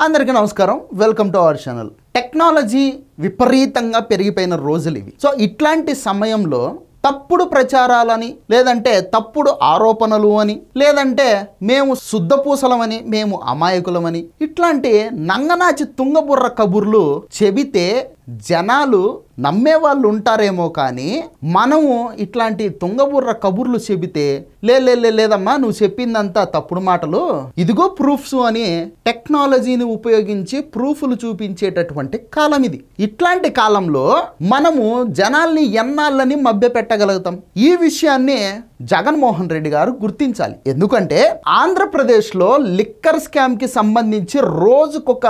అందరికీ నమస్కారం, welcome to our channel. Technology విపరీతంగా పెరిగిపోయిన రోజులు ఇవి. సో ఇట్లాంటి సమయంలో తప్పుడు ప్రచారాలని, లేదంటే తప్పుడు ఆరోపణలు అని, లేదంటే మేము శుద్ధపూసలమని, మేము అమాయకులమని, ఇట్లాంటి నంగనాచి తుంగబుర్ర కబుర్లు చెబితే జనాలు నమ్మేవాళ్ళు ఉంటారేమో, కానీ మనము ఇట్లాంటి తుంగబుర్ర కబుర్లు చెబితే లేదమ్మా నువ్వు చెప్పిందంతా తప్పుడు మాటలు, ఇదిగో ప్రూఫ్స్ అని టెక్నాలజీని ఉపయోగించి ప్రూఫ్లు చూపించేటటువంటి కాలం ఇది. ఇట్లాంటి కాలంలో మనము జనాల్ని ఎన్నాళ్ళని మభ్యపెట్టగలుగుతాం? ఈ విషయాన్ని జగన్మోహన్ రెడ్డి గారు గుర్తించాలి. ఎందుకంటే ఆంధ్రప్రదేశ్లో లిక్కర్ స్కామ్ కి సంబంధించి రోజుకొక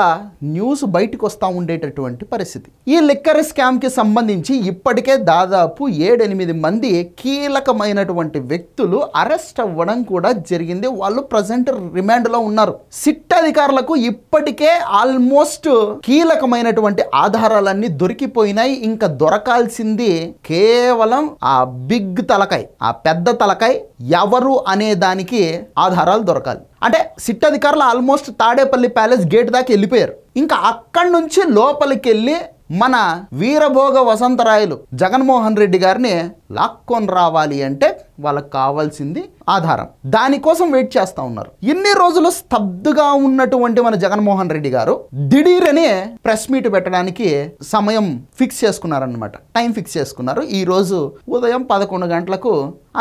న్యూస్ బయటకు వస్తూ ఉండేటటువంటి పరిస్థితి. ఈ లిక్కర్ స్కామ్ కి సంబంధించి ఇప్పటికే దాదాపు 7-8 మంది కీలకమైనటువంటి వ్యక్తులు అరెస్ట్ అవ్వడం కూడా జరిగింది. వాళ్ళు ప్రజెంట్ రిమాండ్ లో ఉన్నారు. సిట్ అధికారులకు ఇప్పటికే ఆల్మోస్ట్ కీలకమైనటువంటి ఆధారాలన్నీ దొరికిపోయినాయి. ఇంకా దొరకాల్సింది కేవలం ఆ బిగ్ తలకాయ్, ఆ పెద్ద తలకాయ్ ఎవరు అనే దానికి ఆధారాలు దొరకాలి. అంటే సిట్ అధికారులు ఆల్మోస్ట్ తాడేపల్లి ప్యాలెస్ గేట్ దాకా వెళ్ళిపోయారు. ఇంకా అక్కడి నుంచి లోపలికి వెళ్ళి మన వీరభోగ వసంతరాయలు జగన్మోహన్ రెడ్డి గారిని లాక్కొని రావాలి అంటే వాళ్ళకి కావాల్సింది ఆధారం. దానికోసం వెయిట్ చేస్తూ ఉన్నారు. ఇన్ని రోజులు స్తబ్దుగా ఉన్నటువంటి మన జగన్మోహన్ రెడ్డి గారు దిఢీరనే ప్రెస్ మీట్ పెట్టడానికి సమయం ఫిక్స్ చేసుకున్నారనమాట. టైం ఫిక్స్ చేసుకున్నారు. ఈ రోజు ఉదయం 11 గంటలకు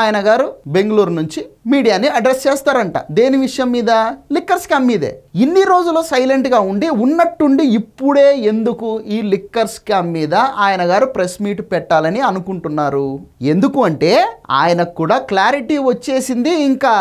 ఆయన గారు బెంగళూరు నుంచి మీడియాని అడ్రస్ చేస్తారంట. దేని విషయం మీద? లిక్కర్ స్కామ్ మీదే. ఇన్ని రోజులు సైలెంట్ గా ఉండి ఉన్నట్టుండి ఇప్పుడే ఎందుకు ఈ లిక్కర్ స్కామ్ మీద ఆయన గారు ప్రెస్ మీట్ పెట్టాలని అనుకుంటున్నారు? ఎందుకు అంటే ఆయనకు కూడా క్లారిటీ వచ్చేసింది. ఇంకా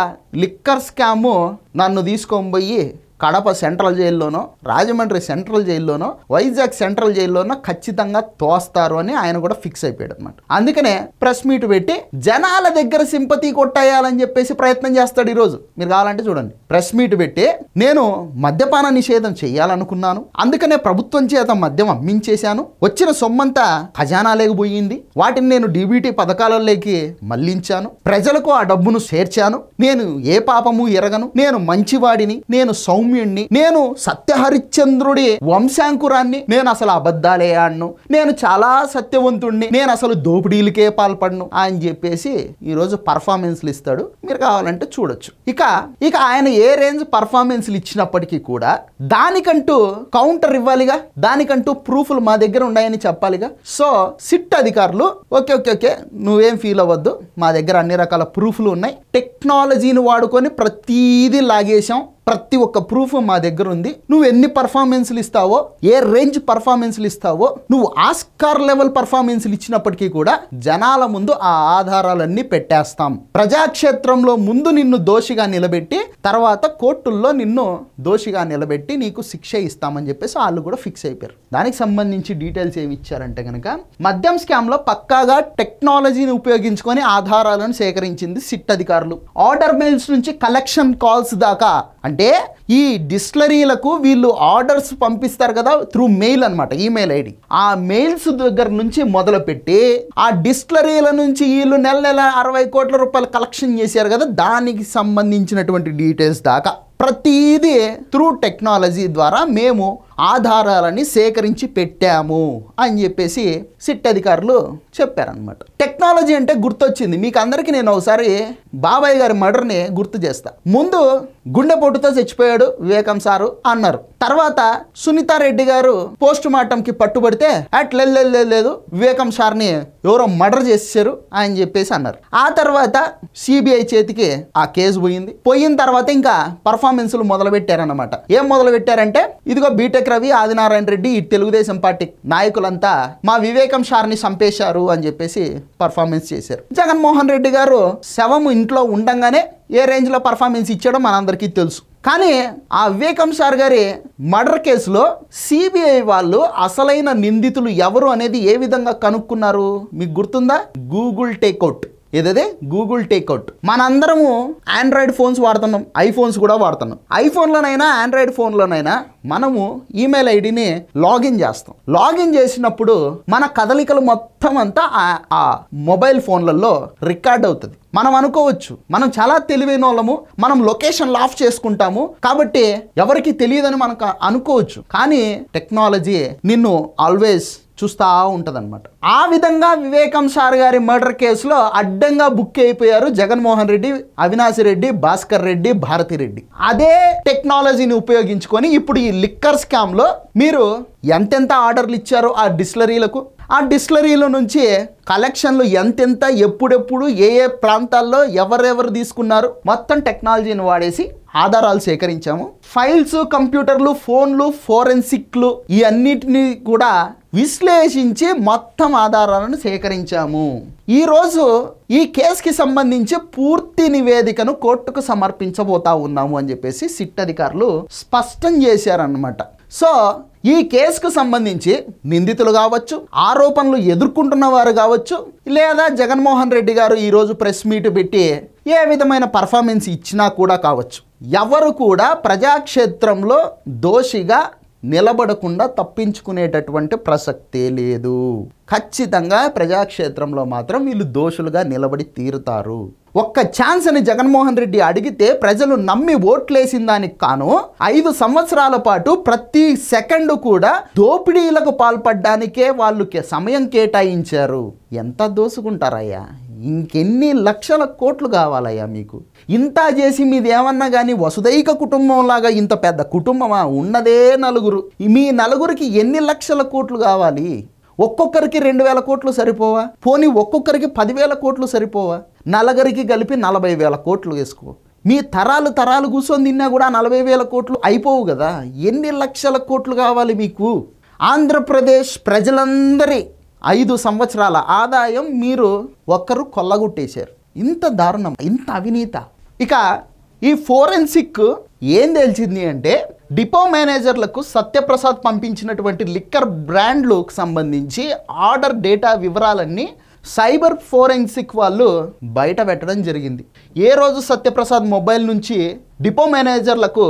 లిక్కర్ స్కాము నన్ను తీసుకొని పోయి కడప సెంట్రల్ జైల్లోనో, రాజమండ్రి సెంట్రల్ జైల్లోనో, వైజాగ్ సెంట్రల్ జైల్లోనో ఖచ్చితంగా తోస్తారు అని ఆయన కూడా ఫిక్స్ అయిపోయాడు అనమాట. అందుకనే ప్రెస్ మీట్ పెట్టి జనాల దగ్గర సింపతి కొట్టేయాలని చెప్పేసి ప్రయత్నం చేస్తాడు. ఈరోజు మీరు కావాలంటే చూడండి. ప్రెస్ మీట్ పెట్టి నేను మద్యపాన నిషేధం చేయాలనుకున్నాను, అందుకనే ప్రభుత్వం చేత మద్యం అమ్మించేశాను, వచ్చిన సొమ్మంతా ఖజానాలోకి పోయింది, వాటిని నేను డీబీటీ పథకాలలోకి మళ్లించాను, ప్రజలకు ఆ డబ్బును చేర్చాను, నేను ఏ పాపము ఎరగను, నేను మంచివాడిని, నేను సౌమ్యుణ్ణి, నేను సత్యహరిశ్చంద్రుడి వంశాంకురాన్ని, నేను అసలు అబద్ధాలే ఆడను, నేను చాలా సత్యవంతుణ్ణి, నేను అసలు దోపిడీలకే పాల్పడను అని చెప్పేసి ఈరోజు పర్ఫార్మెన్స్లు ఇస్తాడు. మీరు కావాలంటే చూడొచ్చు. ఇక ఆయన ఏ రేంజ్ పర్ఫార్మెన్స్లు ఇచ్చినప్పటికీ కూడా దానికంటూ కౌంటర్ ఇవ్వాలిగా, దానికంటూ ప్రూఫ్లు మా దగ్గర ఉన్నాయని చెప్పాలిగా. సో సిట్ అధికారులు ఓకే నువ్వేం ఫీల్ అవ్వద్దు, మా దగ్గర అన్ని రకాల ప్రూఫ్లు ఉన్నాయి, టెక్నాలజీని వాడుకొని ప్రతీది లాగేశాం, ప్రతి ఒక్క ప్రూఫ్ మా దగ్గర ఉంది, నువ్వు ఎన్ని పర్ఫార్మెన్స్లు ఇస్తావో, ఏ రేంజ్ పర్ఫార్మెన్స్లు ఇస్తావో, నువ్వు ఆస్కార్ లెవెల్ పర్ఫార్మెన్స్లు ఇచ్చినప్పటికీ కూడా జనాల ముందు ఆ ఆధారాలన్నీ పెట్టేస్తాం, ప్రజాక్షేత్రంలో ముందు నిన్ను దోషిగా నిలబెట్టి తర్వాత కోర్టుల్లో నిన్ను దోషిగా నిలబెట్టి నీకు శిక్ష ఇస్తామని చెప్పేసి వాళ్ళు కూడా ఫిక్స్ అయిపోయారు. దానికి సంబంధించి డీటెయిల్స్ ఏమి ఇచ్చారంటే కనుక, మద్యం స్కామ్ లో పక్కాగా టెక్నాలజీని ఉపయోగించుకొని ఆధారాలను సేకరించింది సిట్ అధికారులు. ఆర్డర్ మెయిల్స్ నుంచి కలెక్షన్ కాల్స్ దాకా, అంటే ఈ డిస్టిలరీలకు వీళ్ళు ఆర్డర్స్ పంపిస్తారు కదా త్రూ మెయిల్ అనమాట, ఈమెయిల్ ఐడి, ఆ మెయిల్స్ దగ్గర నుంచి మొదలుపెట్టి ఆ డిస్టిలరీల నుంచి వీళ్ళు నెల 60 కోట్ల రూపాయలు కలెక్షన్ చేశారు కదా, దానికి సంబంధించినటువంటి డీటెయిల్స్ దాకా ప్రతిదీ త్రూ టెక్నాలజీ ద్వారా మేము ఆధారాలని సేకరించి పెట్టాము అని చెప్పేసి సిట్ అధికారులు చెప్పారనమాట. టెక్నాలజీ అంటే గుర్తొచ్చింది మీకు అందరికీ. నేను ఒకసారి బాబాయ్ గారి మర్డర్ని గుర్తు చేస్తా. ముందు గుండెపోటుతో చచ్చిపోయాడు వివేకం సారు అన్నారు. తర్వాత సునీతారెడ్డి గారు పోస్ట్ మార్టంకి పట్టుబడితే లేదు వివేకం సార్ని ఎవరో మర్డర్ చేసేసారు అని చెప్పేసి అన్నారు. ఆ తర్వాత సిబిఐ చేతికి ఆ కేసు పోయిన తర్వాత ఇంకా పర్ఫార్మెన్స్లు మొదలు పెట్టారన్నమాట. ఏం మొదలు పెట్టారంటే, ఇదిగో బీటెక్ రవి, ఆదినారాయణ రెడ్డి, ఈ తెలుగుదేశం పార్టీ నాయకులంతా మా వివేకం సార్ని చంపేశారు అని చెప్పేసి పర్ఫార్మెన్స్ చేశారు. జగన్మోహన్ రెడ్డి గారు శవం ఇంట్లో ఉండంగానే ఏ రేంజ్ లో పర్ఫార్మెన్స్ ఇచ్చాడో మనందరికీ తెలుసు. కానీ ఆ వివేకం సార్ గారి మర్డర్ కేసులో సిబిఐ వాళ్ళు అసలైన నిందితులు ఎవరు అనేది ఏ విధంగా కనుక్కున్నారు మీకు గుర్తుందా? Google takeout. ఏదైతే గూగుల్ టేక్అవుట్. మనందరము ఆండ్రాయిడ్ ఫోన్స్ వాడుతున్నాం, ఐఫోన్స్ కూడా వాడుతున్నాం. ఐఫోన్లోనైనా ఆండ్రాయిడ్ ఫోన్లోనైనా మనము ఈమెయిల్ ఐడిని లాగిన్ చేస్తాం. లాగిన్ చేసినప్పుడు మన కదలికలు మొత్తం అంతా ఆ మొబైల్ ఫోన్లలో రికార్డ్ అవుతుంది. మనం అనుకోవచ్చు మనం చాలా తెలివైన వాళ్ళము, మనం లొకేషన్ ఆఫ్ చేసుకుంటాము కాబట్టి ఎవరికి తెలియదని మనకు అనుకోవచ్చు. కానీ టెక్నాలజీ నిన్ను ఆల్వేస్ చూస్తూ ఉంటుందన్నమాట. ఆ విధంగా వివేకం సార్ గారి మర్డర్ కేసులో అడ్డంగా బుక్ అయిపోయారు జగన్మోహన్ రెడ్డి, అవినాష్ రెడ్డి, భాస్కర్ రెడ్డి, భారతి రెడ్డి. అదే టెక్నాలజీని ఉపయోగించుకొని ఇప్పుడు ఈ లిక్కర్ స్కామ్లో మీరు ఎంతెంత ఆర్డర్లు ఇచ్చారో ఆ డిస్టిలరీలకు, ఆ డిస్టిలరీల నుంచి కలెక్షన్లు ఎంతెంత, ఎప్పుడెప్పుడు, ఏ ఏ ప్రాంతాల్లో ఎవరెవరు తీసుకున్నారు, మొత్తం టెక్నాలజీని వాడేసి ఆధారాలు సేకరించాము. ఫైల్స్, కంప్యూటర్లు, ఫోన్లు, ఫోరెన్సిక్లు ఈ అన్నిటినీ కూడా విశ్లేషించి మొత్తం ఆధారాలను సేకరించాము. ఈరోజు ఈ కేసుకి సంబంధించి పూర్తి నివేదికను కోర్టుకు సమర్పించబోతా ఉన్నాము అని చెప్పేసి సిట్ అధికారులు స్పష్టం చేశారన్నమాట. సో ఈ కేసుకు సంబంధించి నిందితులు కావచ్చు, ఆరోపణలు ఎదుర్కొంటున్న వారు కావచ్చు, లేదా జగన్మోహన్ రెడ్డి గారు ఈరోజు ప్రెస్ మీట్ పెట్టి ఏ విధమైన పర్ఫార్మెన్స్ ఇచ్చినా కూడా కావచ్చు, ఎవరు కూడా ప్రజాక్షేత్రంలో దోషిగా నిలబడకుండా తప్పించుకునేటటువంటి ప్రసక్తే లేదు. ఖచ్చితంగా ప్రజాక్షేత్రంలో మాత్రం వీళ్ళు దోషులుగా నిలబడి తీరుతారు. ఒక్క ఛాన్స్ అని జగన్మోహన్ రెడ్డి అడిగితే ప్రజలు నమ్మి ఓట్లేసిన దానికి కాను 5 సంవత్సరాల పాటు ప్రతి సెకండ్ కూడా దోపిడీలకు పాల్పడడానికే వాళ్ళు సమయం కేటాయించారు. ఎంత దోసుకుంటారయ్యా? ఇంకెన్ని లక్షల కోట్లు కావాలయ్యా మీకు? ఇంత చేసి మీది ఏమన్నా కానీ వసుదైక కుటుంబంలాగా ఇంత పెద్ద కుటుంబమా? ఉన్నదే నలుగురు. మీ నలుగురికి ఎన్ని లక్షల కోట్లు కావాలి? ఒక్కొక్కరికి 2,000 కోట్లు సరిపోవా? పోనీ ఒక్కొక్కరికి 10,000 కోట్లు సరిపోవా? నలుగురికి కలిపి 40,000 కోట్లు వేసుకో. మీ తరాలు కూర్చొని తిన్నా కూడా 40,000 కోట్లు అయిపోవు కదా. ఎన్ని లక్షల కోట్లు కావాలి మీకు? ఆంధ్రప్రదేశ్ ప్రజలందరి 5 సంవత్సరాల ఆదాయం మీరు ఒక్కరు కొల్లగొట్టేశారు. ఇంత దారుణం, ఇంత అవినీత. ఇక ఈ ఫోరెన్సిక్ ఏం తెలిసింది అంటే డిపో మేనేజర్లకు సత్యప్రసాద్ పంపించినటువంటి లిక్కర్ బ్రాండ్లకు సంబంధించి ఆర్డర్ డేటా వివరాలన్నీ సైబర్ ఫోరెన్సిక్ వాళ్ళు బయట పెట్టడం జరిగింది. ఏ రోజు సత్యప్రసాద్ మొబైల్ నుంచి డిపో మేనేజర్లకు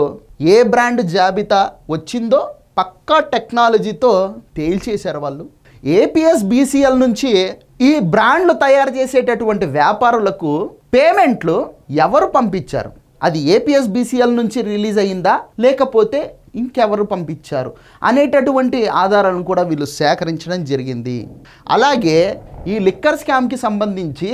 ఏ బ్రాండ్ జాబితా వచ్చిందో పక్కా టెక్నాలజీతో తేల్చేశారు వాళ్ళు. APS-BCL నుంచి ఈ బ్రాండ్లు తయారు చేసేటటువంటి వ్యాపారులకు పేమెంట్లు ఎవరు పంపించారు, అది APS-BCL నుంచి రిలీజ్ అయిందా లేకపోతే ఇంకెవరు పంపించారు అనేటటువంటి ఆధారాలను కూడా వీళ్ళు సేకరించడం జరిగింది. అలాగే ఈ లిక్కర్ స్కామ్కి సంబంధించి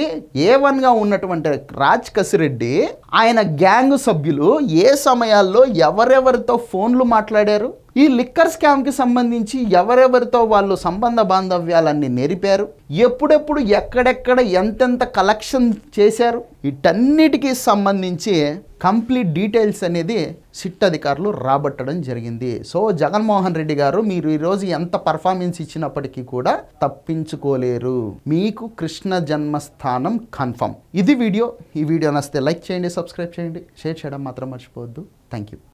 A1గా ఉన్నటువంటి రాజ్ కసిరెడ్డి ఆయన గ్యాంగ్ సభ్యులు ఏ సమయాల్లో ఎవరెవరితో ఫోన్లు మాట్లాడారు, ఈ లిక్కర్ స్కామ్కి సంబంధించి ఎవరెవరితో వాళ్ళు సంబంధ బాంధవ్యాలన్నీ నెరిపారు, ఎప్పుడెప్పుడు ఎక్కడెక్కడ ఎంతెంత కలెక్షన్ చేశారు, వీటన్నిటికీ సంబంధించి కంప్లీట్ డీటెయిల్స్ అనేది సిట్ అధికారులు రాబట్టడం జరిగింది. సో జగన్మోహన్ రెడ్డి గారు మీరు ఈరోజు ఎంత పర్ఫార్మెన్స్ ఇచ్చినప్పటికీ కూడా తప్పించుకోలేరు. మీకు కృష్ణ జన్మస్థానం కన్ఫర్మ్. ఇది వీడియో. ఈ వీడియో నచ్చితే లైక్ చేయండి, సబ్స్క్రైబ్ చేయండి, షేర్ చేయడం మాత్రం మర్చిపోవద్దు. Thank you.